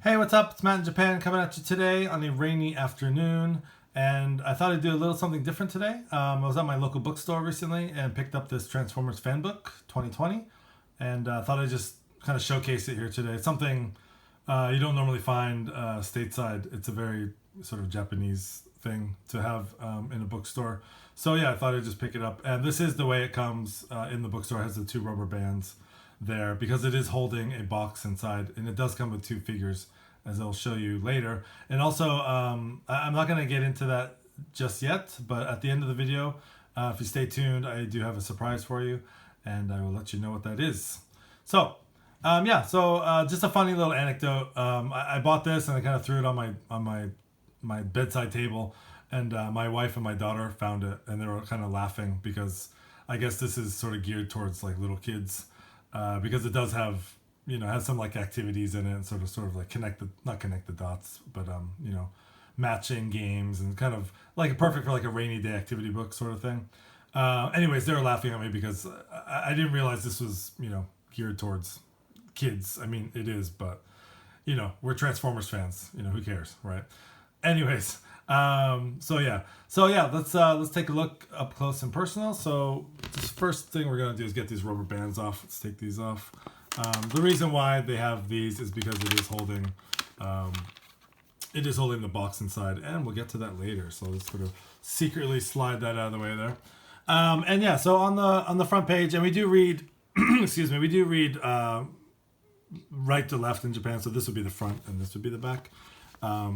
Hey, what's up? It's Matt in Japan coming at you today on a rainy afternoon. And I thought I'd do a little something different today. I was at my local bookstore recently and picked up this Transformers fan book 2020. And thought I'd just kind of showcase it here today. It's something you don't normally find stateside. It's a very sort of Japanese thing to have in a bookstore. So yeah, I thought I'd just pick it up. And this is the way it comes in the bookstore. It has the two rubber bands there because it is holding a box inside, and it does come with two figures, as I'll show you later. And also, I'm not going to get into that just yet, but at the end of the video, if you stay tuned, I do have a surprise for you, and I will let you know what that is. So, just a funny little anecdote. I bought this and I kind of threw it on my bedside table, and my wife and my daughter found it, and they were kind of laughing because I guess this is sort of geared towards like little kids, because it does have, has some like activities in it and sort of like not connect the dots, but matching games and kind of like perfect for like a rainy day activity book sort of thing. Anyways, they were laughing at me because I didn't realize this was geared towards kids. I mean, it is, but we're Transformers fans. Who cares, right? Anyways, let's take a look up close and personal. So the first thing we're gonna do is get these rubber bands off. Let's take these off. The reason why they have these is because it is holding the box inside, and we'll get to that later. So let's sort of secretly slide that out of the way there. So on the front page, and we do read, excuse me, we do read right to left in Japan. So this would be the front, and this would be the back.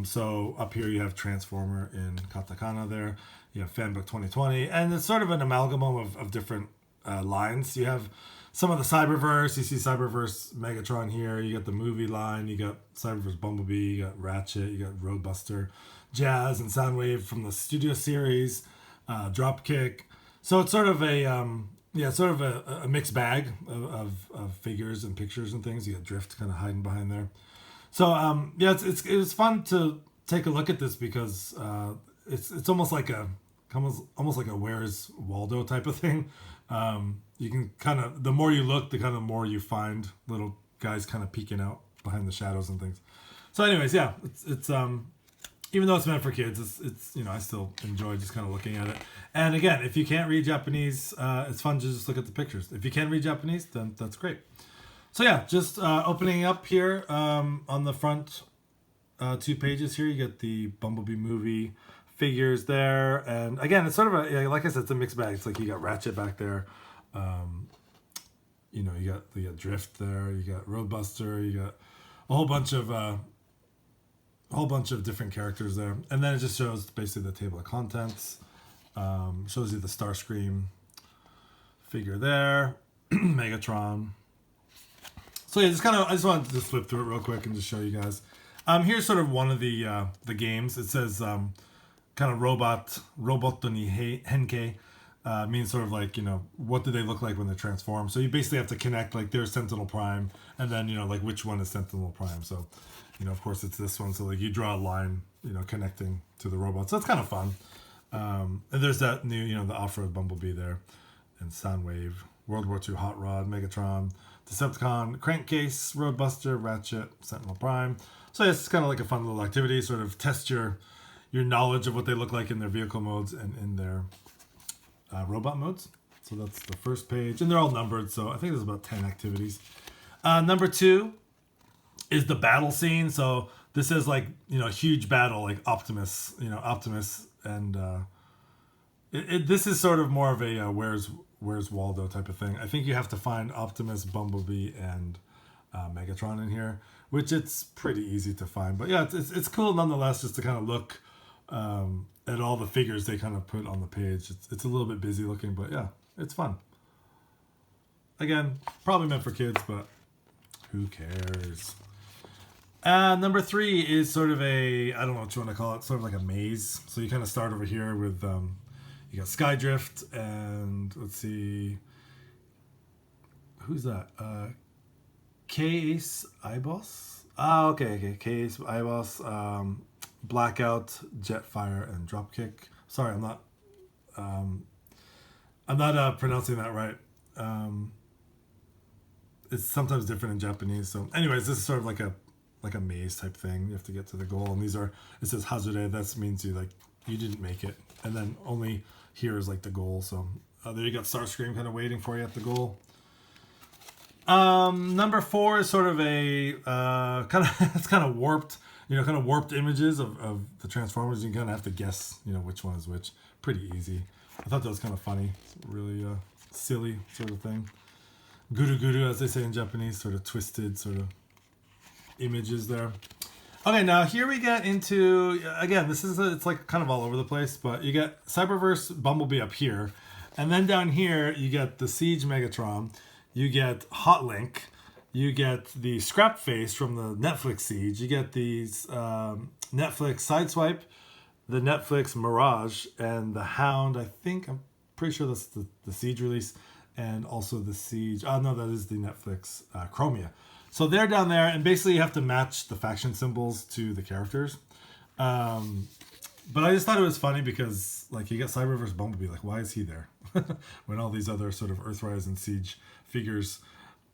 So up here you have Transformer in katakana there. You have Fanbook 2020, and it's sort of an amalgam of different lines. You have some of the Cyberverse. You see Cyberverse Megatron here. You got the movie line. You got Cyberverse Bumblebee. You got Ratchet. You got Roadbuster, Jazz, and Soundwave from the Studio Series. Dropkick. So it's sort of a mixed bag of figures and pictures and things. You got Drift kind of hiding behind there. So it was fun to take a look at this because it's almost like a Where's Waldo type of thing. You can kind of, the more you look, the kind of more you find little guys kind of peeking out behind the shadows and things. So anyways, yeah, it's even though it's meant for kids, it's I still enjoy just kind of looking at it. And again, if you can't read Japanese, it's fun to just look at the pictures. If you can read Japanese, then that's great. So yeah, just opening up here on the front two pages here, you get the Bumblebee movie figures there, and again, it's sort of like I said, it's a mixed bag. It's like you got Ratchet back there, you got Drift there, you got Roadbuster, you got a whole bunch of different characters there, and then it just shows basically the table of contents. Shows you the Starscream figure there, Megatron. So yeah, I just wanted to just flip through it real quick and just show you guys. Here's sort of one of the games. It says kind of Roboto ni Henkei, means sort of like, what do they look like when they're transformed. So you basically have to connect like there's Sentinel Prime, and then like which one is Sentinel Prime. So of course it's this one. So like you draw a line, connecting to the robot. So it's kind of fun. And there's that new, the off-road Bumblebee there, and Soundwave, World War II Hot Rod, Megatron, Decepticon, Crankcase, Roadbuster, Ratchet, Sentinel Prime. So it's kind of like a fun little activity, sort of test your knowledge of what they look like in their vehicle modes and in their robot modes. So that's the first page, and they're all numbered, so I think there's about 10 activities. Number 2 is the battle scene. So this is like, huge battle, like Optimus, and this is sort of more of a Where's Waldo type of thing. I think you have to find Optimus, Bumblebee, and Megatron in here, which it's pretty easy to find. But yeah, it's cool nonetheless just to kind of look at all the figures they kind of put on the page. It's a little bit busy looking, but yeah, it's fun. Again, probably meant for kids, but who cares? Number 3 is sort of I don't know what you want to call it, sort of like a maze. So you kind of start over here with you got Skydrift, and let's see, who's that? K-Ace Ibos? Okay. K-Ace Ibos, Blackout, Jetfire, and Dropkick. Sorry, I'm not pronouncing that right. It's sometimes different in Japanese. So anyways, this is sort of like a like a maze type thing. You have to get to the goal, and these are, it says Hazure. That means you didn't make it, and then only here is like the goal. So there you got Starscream kind of waiting for you at the goal. Number 4 is sort of a it's kind of warped, kind of warped images of the Transformers. You kind of have to guess, which one is which. Pretty easy. I thought that was kind of funny. Really silly sort of thing. Guru guru, as they say in Japanese, sort of twisted sort of images there. Okay, now here we get into, again, it's like kind of all over the place, but you get Cyberverse Bumblebee up here, and then down here you get the Siege Megatron, you get Hotlink, you get the Scrap Face from the Netflix Siege, you get these Netflix Sideswipe, the Netflix Mirage, and the Hound. I'm pretty sure that's the Siege release, and also the Siege. Oh no, that is the Netflix Chromia. So they're down there, and basically you have to match the faction symbols to the characters. But I just thought it was funny because, like, you get Cyberverse Bumblebee, like, why is he there? When all these other sort of Earthrise and Siege figures,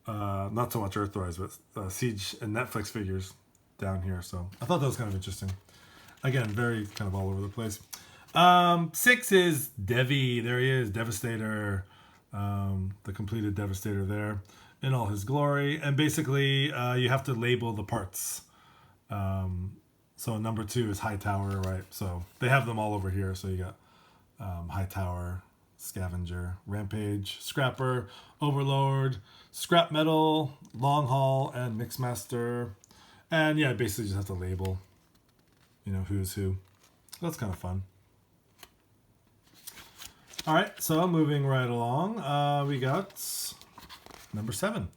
not so much Earthrise, but Siege and Netflix figures down here. So I thought that was kind of interesting. Again, very kind of all over the place. 6 is Devi. There he is, Devastator. The completed Devastator there in all his glory. And basically, you have to label the parts. So number 2 is Hightower, right? So they have them all over here. So you got Hightower, Scavenger, Rampage, Scrapper, Overlord, Scrap Metal, Long Haul, and Mixmaster. And yeah, basically just have to label, who's who. That's kind of fun. All right, so moving right along, we got number 7.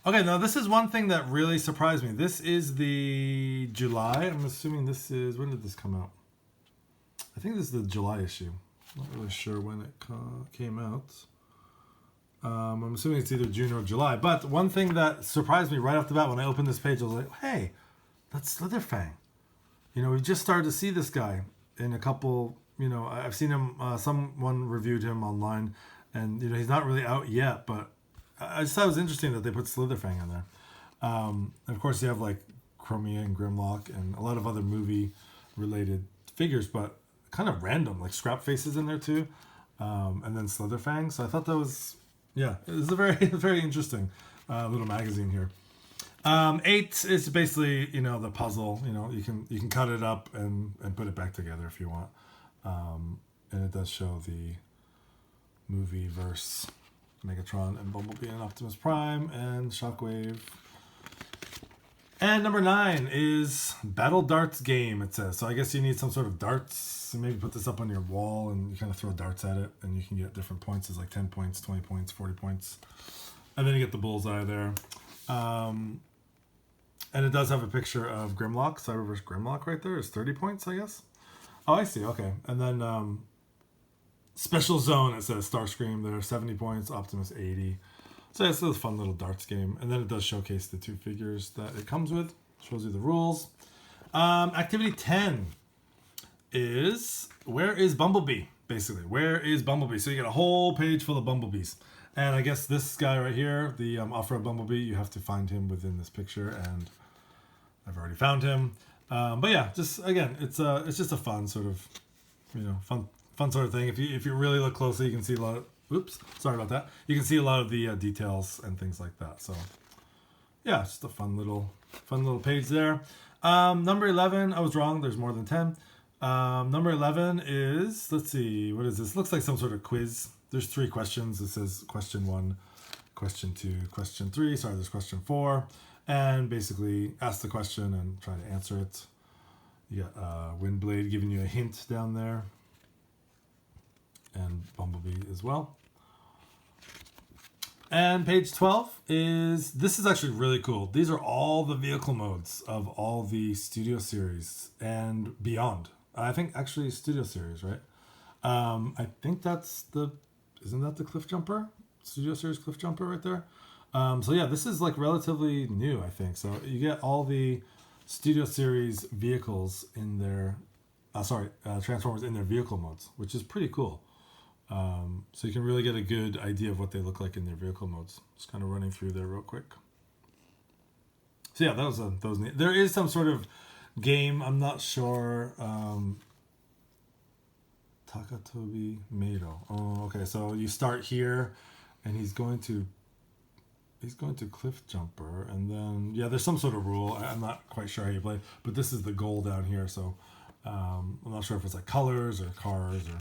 Okay, now this is one thing that really surprised me. This is the July. I'm assuming this is, when did this come out? I think this is the July issue. Not really sure when it came out. I'm assuming it's either June or July. But one thing that surprised me right off the bat when I opened this page, I was like, hey, that's Slitherfang. We just started to see this guy in a couple, I've seen him, someone reviewed him online, and, he's not really out yet, but I just thought it was interesting that they put Slitherfang in there. And of course, you have, like, Chromia and Grimlock and a lot of other movie-related figures, but kind of random, like Scrap Faces in there, too, and then Slitherfang. So I thought that was, it was a very, very interesting little magazine here. 8 is basically, the puzzle. You can cut it up and put it back together if you want. And it does show the movie verse Megatron and Bumblebee and Optimus Prime and Shockwave. And number 9 is Battle Darts Game, it says. So I guess you need some sort of darts. So maybe put this up on your wall and you kind of throw darts at it, and you can get different points. It's like 10 points, 20 points, 40 points. And then you get the bullseye there. And it does have a picture of Grimlock, Cyberverse Grimlock right there. It's 30 points, I guess. Oh, I see. Okay. And then Special Zone, it says Starscream there, 70 points, Optimus 80. So it's a fun little darts game. And then it does showcase the 2 figures that it comes with. Shows you the rules. Activity 10 is, where is Bumblebee? Basically, where is Bumblebee? So you get a whole page full of Bumblebees. And I guess this guy right here, the Off-Road Bumblebee, you have to find him within this picture. And I've already found him. But yeah, just again, it's just a fun sort of, fun sort of thing. If you really look closely, you can see a lot of, oops, sorry about that. You can see a lot of the details and things like that. So yeah, it's just a fun little page there. Number 11, I was wrong. There's more than 10. Number 11 is, let's see, what is this? Looks like some sort of quiz. There's 3 questions. It says question 1, question 2, question 3. Sorry, there's question 4. And basically ask the question and try to answer it. You got Windblade giving you a hint down there. And Bumblebee as well. And page 12 this is actually really cool. These are all the vehicle modes of all the Studio Series and beyond. I think actually Studio Series, right? I think isn't that the Cliff Jumper? Studio Series Cliff Jumper right there? So yeah, this is like relatively new, I think. So you get all the Studio Series vehicles in their, Transformers in their vehicle modes, which is pretty cool. So you can really get a good idea of what they look like in their vehicle modes. Just kind of running through there real quick. So yeah, that was neat. There is some sort of game. I'm not sure. Takatobi Meido. Oh, okay. So you start here, and he's going to cliff jumper, and then yeah, there's some sort of rule. I'm not quite sure how you play, but this is the goal down here. So I'm not sure if it's like colors or cars or.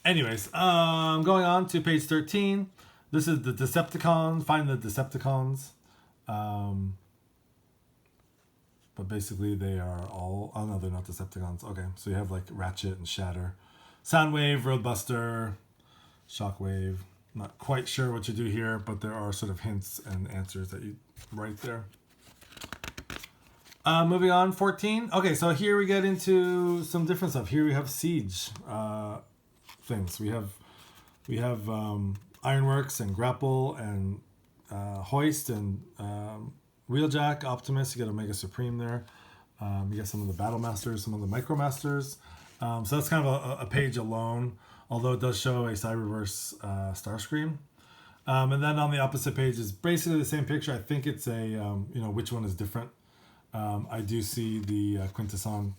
Anyways, going on to page 13. This is the Decepticons. Find the Decepticons. But basically they are all... Oh no, they're not Decepticons. Okay, so you have like Ratchet and Shatter. Soundwave, Roadbuster, Shockwave. Not quite sure what you do here, but there are sort of hints and answers that you write there. Moving on, 14. Okay, so here we get into some different stuff. Here we have Siege things. We have Ironworks and Grapple and Hoist and Wheeljack, Optimus. You get Omega Supreme there. You get some of the Battle Masters, some of the Micro Masters. So that's kind of a page alone, although it does show a Cyberverse Starscream. And then on the opposite page is basically the same picture. I think it's a, which one is different. I do see the Quintesson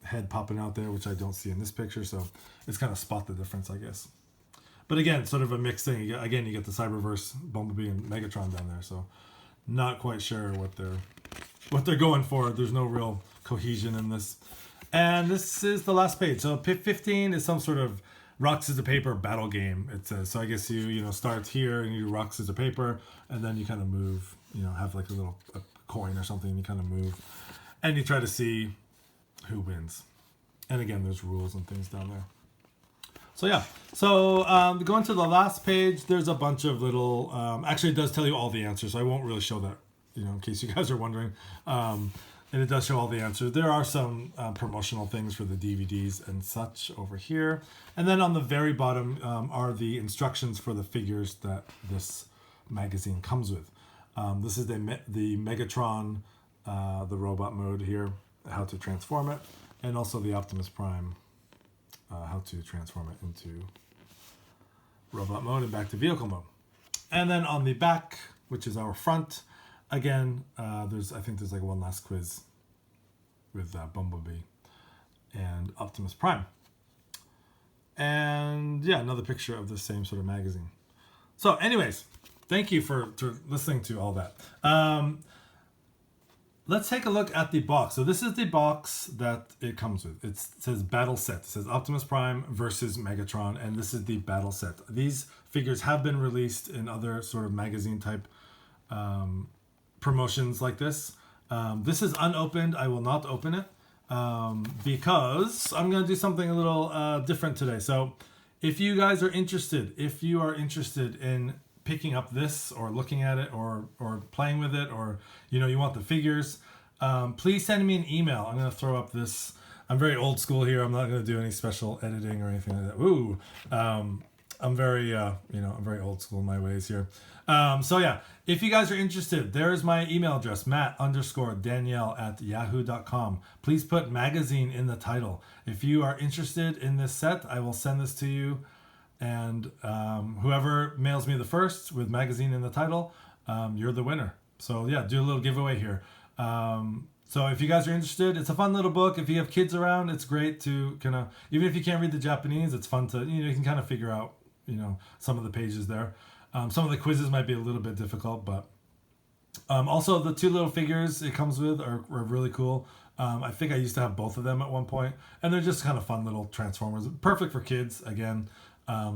head popping out there, which I don't see in this picture. So it's kind of spot the difference, I guess. But again, sort of a mixed thing. You get the Cyberverse Bumblebee and Megatron down there. So not quite sure what they're going for. There's no real cohesion in this. And this is the last page. So 15 is some sort of rock, scissors, paper battle game, it says. So I guess you start here and you do rock, scissors, paper, and then you kind of move, have like a coin or something, and you kind of move. And you try to see who wins. And again, there's rules and things down there. So yeah, so going to the last page, there's a bunch of little, actually it does tell you all the answers, so I won't really show that, in case you guys are wondering. And it does show all the answers. There are some promotional things for the DVDs and such over here. And then on the very bottom are the instructions for the figures that this magazine comes with. This is the Megatron, the robot mode here, how to transform it, and also the Optimus Prime, how to transform it into robot mode and back to vehicle mode. And then on the back, which is our front, again, I think there's like one last quiz with Bumblebee and Optimus Prime. And yeah, another picture of the same sort of magazine. So anyways, thank you for listening to all that. Let's take a look at the box. So this is the box that it comes with. It says Battle Set. It says Optimus Prime versus Megatron, and this is the Battle Set. These figures have been released in other sort of magazine type promotions like this. This is unopened. I will not open it because I'm going to do something a little different today. So if you guys are interested, if you are interested in picking up this or looking at it or playing with it, or you want the figures, please send me an email. I'm going to throw up this. I'm very old school here. I'm not going to do any special editing or anything like that. Ooh, I'm very I'm very old school in my ways here. So yeah, if you guys are interested, there's my email address, matt_danielle@yahoo.com. Please put magazine in the title. If you are interested in this set, I will send this to you. And whoever mails me the first with magazine in the title, you're the winner. So yeah, do a little giveaway here. So if you guys are interested, it's a fun little book. If you have kids around, it's great to kind of, even if you can't read the Japanese, it's fun to, you can kind of figure out, some of the pages there. Some of the quizzes might be a little bit difficult, but also the two little figures it comes with are really cool. I think I used to have both of them at one point, and they're just kind of fun little Transformers. Perfect for kids, again.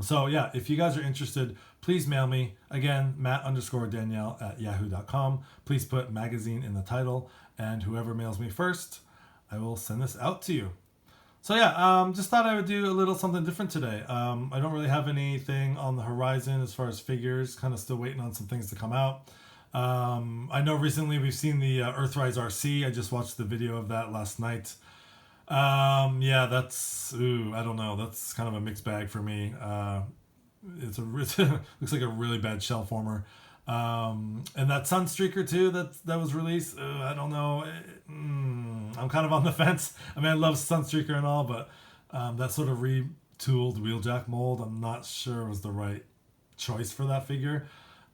So yeah, if you guys are interested, please mail me. Again, matt_danielle@yahoo.com. Please put magazine in the title, and whoever mails me first, I will send this out to you. So yeah, just thought I would do a little something different today. I don't really have anything on the horizon as far as figures, kind of still waiting on some things to come out. I know recently we've seen the Earthrise RC. I just watched the video of that last night. Yeah, that's, I don't know. That's kind of a mixed bag for me. It looks like a really bad shell former. And that Sunstreaker too, that was released. I don't know. I'm kind of on the fence. I mean, I love Sunstreaker and all, but that sort of retooled Wheeljack mold, I'm not sure was the right choice for that figure.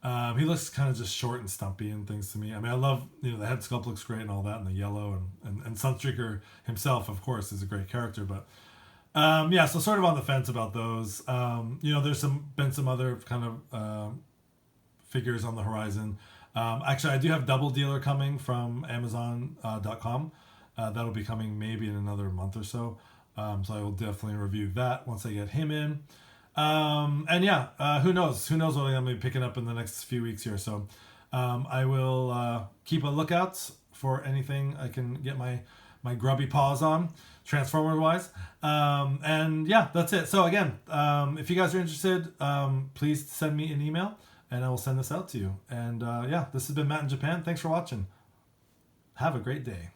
He looks kind of just short and stumpy and things to me. I mean, I love, the head sculpt looks great and all that, and the yellow, and Sunstreaker himself, of course, is a great character. But yeah, so sort of on the fence about those. There's been some other kind of figures on the horizon. Actually, I do have Double Dealer coming from Amazon.com. That'll be coming maybe in another month or so. So I will definitely review that once I get him in. And yeah, who knows? Who knows what I'm going to be picking up in the next few weeks here. So I will keep a lookout for anything I can get my grubby paws on, Transformer-wise. And yeah, that's it. So again, if you guys are interested, please send me an email, and I will send this out to you. And yeah, this has been Matt in Japan. Thanks for watching. Have a great day.